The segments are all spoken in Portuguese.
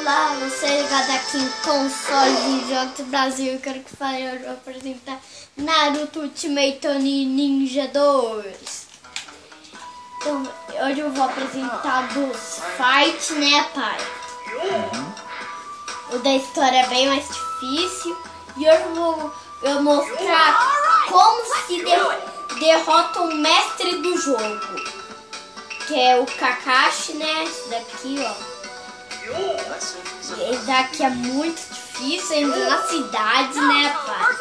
Olá, você ligado aqui em Console de Jogos do Brasil. Eu quero que fale, eu vou apresentar Naruto Ultimate Ninja 2. Então, hoje eu vou apresentar dos fight, né, pai? O da história é bem mais difícil. E hoje eu vou mostrar como se derrota o mestre do jogo, que é o Kakashi, né? Esse daqui, ó. Esse daqui é muito difícil, ainda na cidade, né, pai?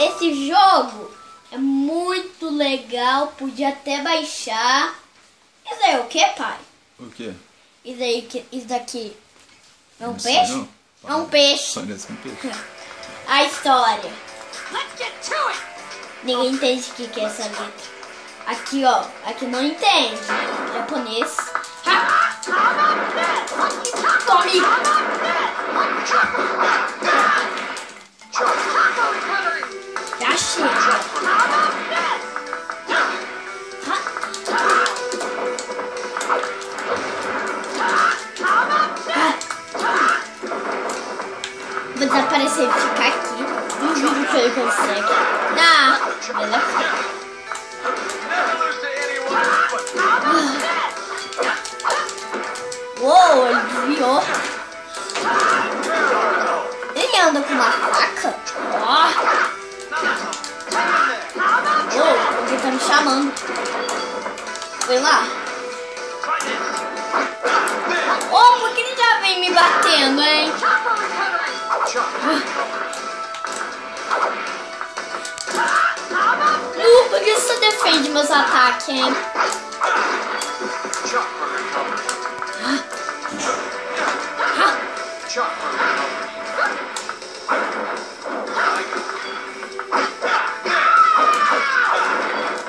Esse jogo é muito legal, podia até baixar. Isso aí é o que, pai? O que? Isso daqui é um Não peixe? Não. É um peixe. Parece um peixe. A história. Ninguém entende o que é essa letra. Aqui, ó. Aqui não entende. Japonês. Ha! Tome! Já chega. Vou desaparecer e ficar aqui. Duvido que ele consegue. Beleza. Uou, ele desviou. Ele anda com uma faca? Ó. Uou, alguém tá me chamando. Foi lá. Oh, por que ele já vem me batendo, hein? Por que você defende meus ataques, hein?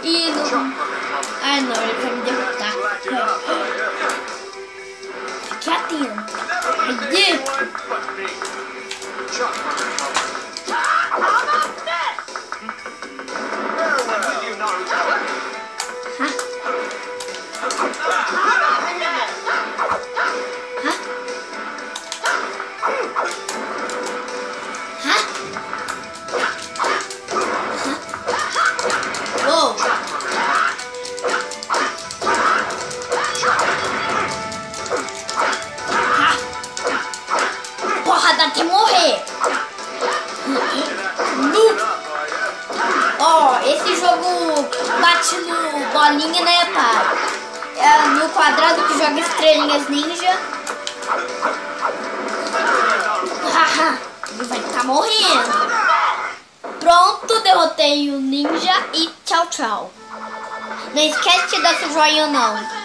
E não... Ai não, ele vai me derrotar. Fique atento. Aí. Até morrer. Ó, esse jogo bate no bolinha, né, pai? É no quadrado que joga estrelinhas ninja. Ele vai ficar morrendo. Pronto, derrotei o ninja e tchau, tchau. Não esquece de dar seu joinha, não.